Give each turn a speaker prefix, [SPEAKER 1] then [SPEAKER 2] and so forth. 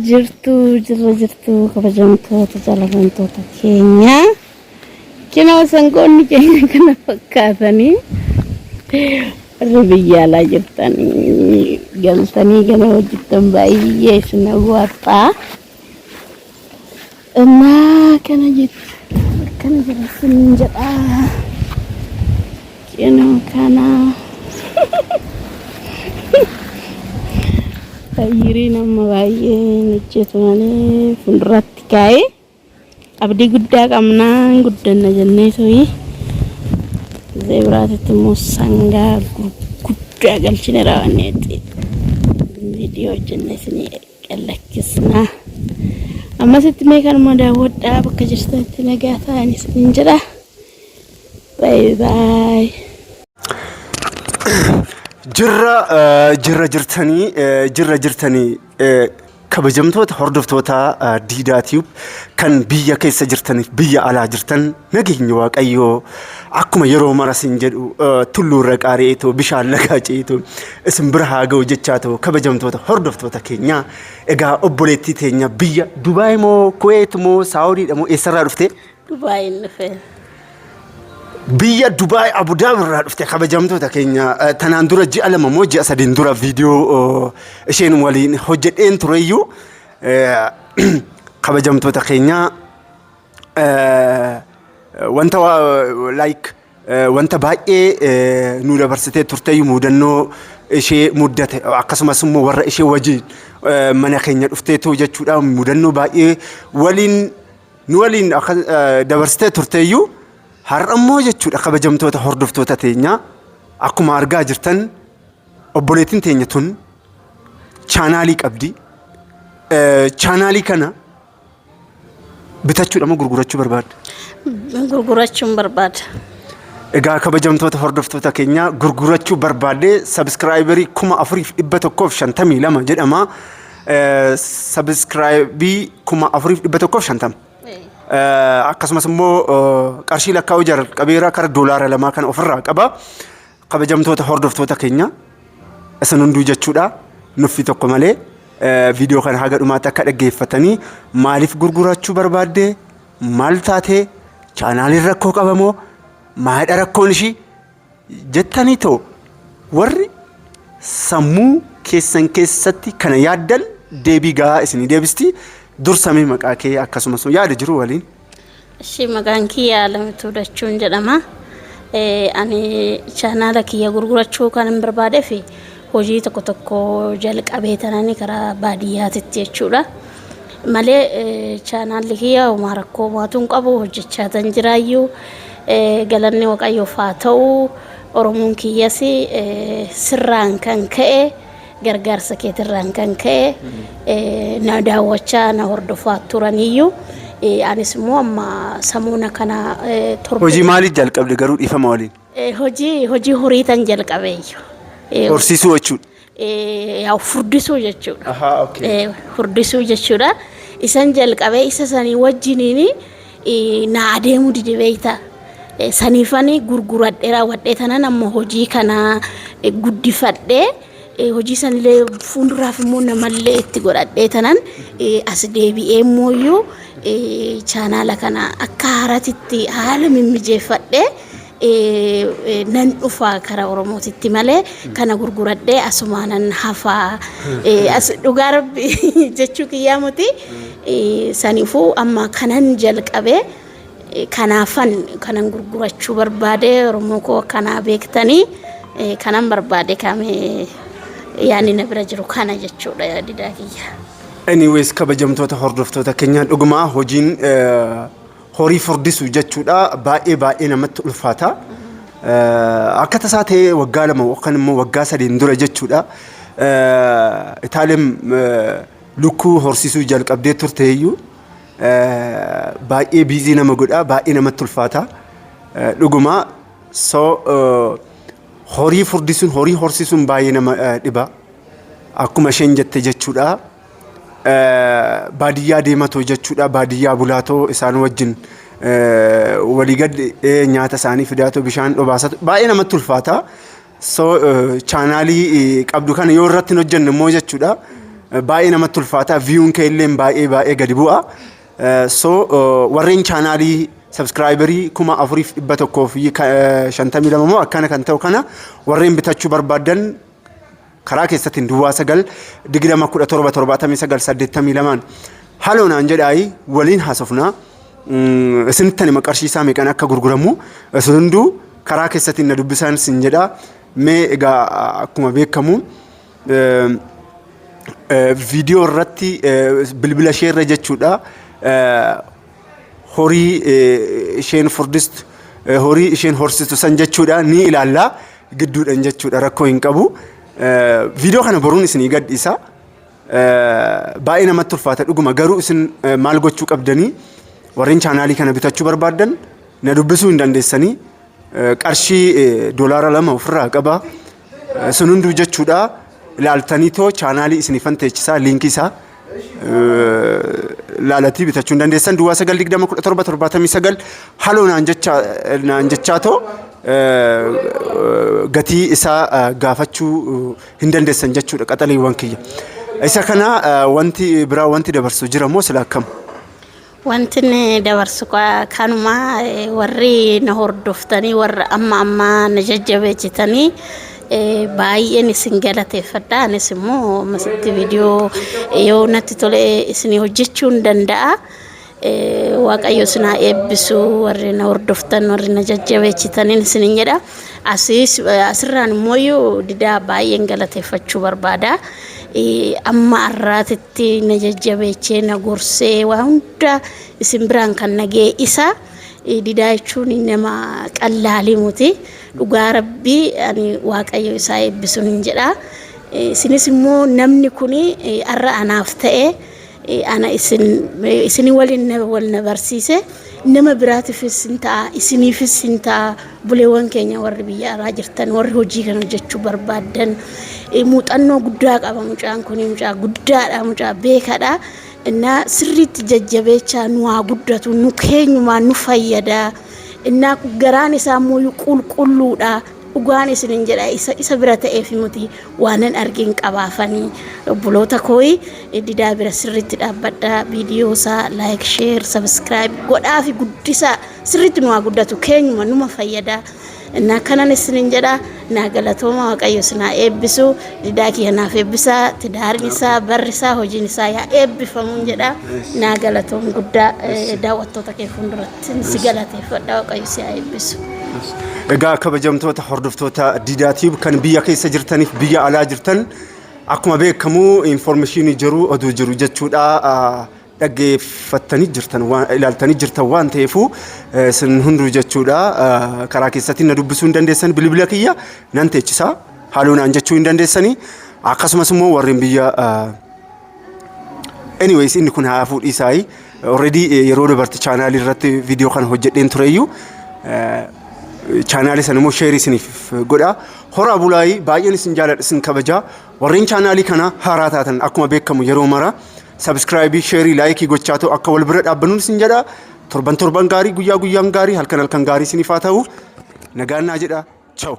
[SPEAKER 1] jirtu kabajamtoota jalatamtoota keenya kina sangoonni keenya kana fakkaatanii warri biyya alaa jirtanii galtanii gana hojjettan baay'ee isin hawwataa kana jirsin jedha kina kana Yiri nama baay'ee hojjetu malee fuulduratti kaa'ee abdii guddaa qabnaa guddanna jennee soyi zebraatitti immoo sangaa guddaa galchine raawwanneetti viidiyoo hojjennee isinii qallakkisna ammasitti mee kanuma daawwadhaa bakka jirtanitti nagaa ta'anii isiniin jedha bye bye.
[SPEAKER 2] jirra jirtanii kabajamtoota hordoftoota Diidaa Tube kan biyya keessa jirtaniif biyya alaa jirtan nageenya waaqayyoo akkuma yeroo marasin jedhu tulluurra qaari'eetoo bishaan lagaa ceetoo isin bira haa ga'u jechaa ta'u kabajamtoota hordoftoota keenya egaa obboleettii teenya biyya Dubaay moo Kuweet moo Saawudiidha moo eessarraa dhufte?
[SPEAKER 1] Dubaay dhufe.
[SPEAKER 2] Biyya Dubaay Abu Dhabi irraa dhufte kabajamtoota keenya tanaan dura ji'a lama moo ji'a sadeen dura viidiyoo isheen waliin hojjedheen tureyyuu kabajamtoota keenya wanta baay'ee nu dabarsitee turteyyuu mudannoo ishee muddate akkasumas immoo warra ishee wajjin mana keenya dhufteetu jechuudha mudannoo baay'ee nu waliin dabarsitee turteyyuu har'ammoo jechuudha kabajamtoota hordoftoota teenya akkuma argaa jirtan obboleettiin teenya tun chaanaalii qabdi chaanaalii kana bitachuudha moo gurgurachuu barbaadda?
[SPEAKER 1] Gurgurachuun barbaada.
[SPEAKER 2] Egaa kabajamtoota hordoftoota keenya gurgurachuu barbaadde sabskraayibarii 4152 jedhama sabskraayibii 4150 akkasumas immoo qarshii lakkaa'uu jalqabeera kara doolaara lamaa kana ofirraa qaba kabajamtoota hordoftoota keenya isin hunduu jechuudha nuffi tokko malee viidiyoo kana haga dhumaatti akka dhaggeeffatanii maaliif gurgurachuu barbaadde maal taate chaanaaliin rakkoo qabamoo maadha rakkoon ishii jettanii ta'u warri sammuu keessan keessatti kana yaaddan deebii gahaa isinii deebisti. Dursamee maqaa kee akkasumas yaada jiru waliin.
[SPEAKER 1] Ishee maqaan kiyya Alamituu Dachuun jedhama. Ani chaanaala kiyya gurgurachuu kan hin barbaadeef hojii tokko jalqabee tananii karaa baadiyyaatitti jechuudha. Malee chaanaalli kiyya uumaa rakkoo maatuun qabu hojjechaa tan jiraayyuu galanni waaqayyoof haa ta'u Oromoon kiyyas sirraan kan ka'e. Gargaarsa keetirraan kan ka'e na daawwachaa na hordofaa turaniyyuu anis immoo amma samuuna kana torba.
[SPEAKER 2] Hojii maaliif jalqabde garuu dhiifama waliin?
[SPEAKER 1] Hojii horii tan jalqabeeyyu.
[SPEAKER 2] Horsiisuu jechuudha.
[SPEAKER 1] Yaa furdisuu jechuudha.
[SPEAKER 2] Ahaa okay.
[SPEAKER 1] Furdisuu jechuudha. Isan jalqabee isa sanii wajjiniini na adeemu didibeeyta. Saniifani gurguradhee raawwadhee tanan amma hojii kana guddifadhee. Hojii sanillee fuulduraaf immoo namallee itti godhadhee tanan as deebi'ee mooyyuu chaanaala kana akka haaraatitti haala mimmijeeffadhee nan dhufaa karaa Oromootitti malee kana gurguradhee asumaanan hafaa as dhugaa rabbi jechuu kiyyaa muti saniifuu amma kanan jalqabee kanaafan kanan gurgurachuu barbaade Oromoo koo kanaa beektanii kanan barbaade kaamee. Yani nabira jiru kana jechuudha Diidaa kiyya.
[SPEAKER 2] Anyways kabajamtoota hordoftoota keenya dhugumaa hojiin horii furdisuu jechuudha baay'ee namatti ulfaata. Akka tasaa ta'ee waggaa lama yookaan immoo waggaa sadeen dura jechuudha. Itaaliyaan lukkuu horsiisuu jalqabdee turteeyyuu baay'ee biizii nama godha baay'ee namatti ulfaata. Dhugumaa horii furdisuun horii horsiisuun baay'ee nama dhiba akkuma isheen jette jechuudha baadiyyaa deematoo jechuudha baadiyyaa bulaatoo isaan wajjin walii gad nyaata isaanii fidaatoo bishaan dhobaasatu baay'ee namatti ulfaata so chaanaalii qabdu kana yoo irratti hojjennu immoo jechuudha baay'ee namatti ulfaata viewun kee illee baay'ee gadi bu'a. So warreen chaanaalii subscriberii 4152 moo akkana kan ta'u kana warreen bitachuu barbaadan karaa keessatti duwwaa 9 haloonaan jedhaayi waliin haasofna. Isinitti maqarshiisaa meeqan akka gurguramu isin hunduu karaa keessatti na dubbisan sin jedha. Mee egaa akkuma beekamu viidiyoo irratti bilbila ishee irra jechuudha. Horii isheen furdistu horii isheen horsistu san jechuudha ni ilaalla gidduudhaan jechuudha rakkoo hin qabu. Viidiyoo kana boruun isinii gadhiisa. Baay'ee namatti ulfaata dhuguma garuu isin maal gochuu qabdanii warreen chaanaalii kana bitachuu barbaadan na dubbisuu hin dandeessanii qarshii $2 ofirraa qaba. Isin hunduu jechuudha ilaaltanii too chaanaalii isinifan teechisaa liinkii isaa laalatii bitachuu hin dandeessan. Duwwaa 9201779 haloo naan jechaa too gatii isaa gaafachuu hin dandeessan jechuudha qaxaleewwan kiyya. Isa kana wanti biraa wanti dabarsu jira moo sila akkam?
[SPEAKER 1] Wanti dabarsu kanuma warri na hordoftanii warra amma na jajjabeechitanii baay'een isin galateeffadha. Anis immoo masitti viidiyoo yoo natti tole isin hojjechuu hin danda'a. Waaqayyo isin eebbisu warri na hordoftan warri na jajjabeechitaniin isin jedha. Asirraan immoo didaa baay'een galateeffachuu barbaada. Amma arraatitti na jajjabeechee na gorsee waa hunda isin biraan kan nagee isa didaa jechuun nama qallaalii muti. Dhugaa Rabbii ani waaqayyo isaa eebbisuun hin jedha. Isinis immoo namni kuni arra anaaf ta'e ana isin waliin wal na barsiise nama biraatiifis hin ta'a isiniifis hin ta'a. Buleewwan keenya warri biyya alaa jirtan warri hojii kana hojjechuu barbaadan muuxannoo guddaa qaba. Mucaan kun mucaa guddaadha, mucaa beekaadha. Inna sirriitti jajjabeechaa nu haa guddatu, nu keenyumaa nu fayyada. Inna garaan isaa immoo qulqulluudha. Dhugaan isin jedha isa bira ta'eef muti waanan argin qabaafanii buloota kooyi didaa bira sirriitti dhaabbadha. Viidiyoo isaa like, share, subscribe godhaa fi guddisaa sirriitti nu haa guddatu keenyuma numa fayyada. Inna kanan isin jedha na galatooma waaqayyo isin eebbisu didaa kiyya naaf eebbisaa tidaarin isaa barri isaa hojiin isaa yaa eebbifamu jedha. Na galatoom guddaa daawwattoota kee fuulduratti si galateeffadha waaqayyo si eebbisu.
[SPEAKER 2] Egaa kabajamtoota hordoftoota Diidaa kan biyya keessa jirtaniif biyya alaa jirtan akkuma beekamu information jiru oduu jiru jechuudha. Dhaggeeffatanii jirtan ilaaltanii jirtan waan ta'eefu isin hunduu jechuudha karaa keessatti na dubbisuu hin dandeessan bilbila kiyya nan teechisaa haaloo naan jechuu hin dandeessanii. Akkasumas immoo warreen biyya anyways inni kun haa fuudhiisaa already yeroo dabarti chaanaalii irratti viidiyoo kana hojjedheen tureyyuu chaanaalii sana immoo sheerii isiniif godha. Horaa bulaayi baay'een isin jaaladha isin kabajaa. Warreen chaanaalii kana haaraa taatan akkuma beekamu yeroo mara subscribe, share, like gochaa ta'u akka wal bira dhaabbanuun isin jedha. Torban gaarii guyyaa guyyaan gaarii halkan gaarii isiniif haa ta'u. Nagaan naa jedha. Ciao.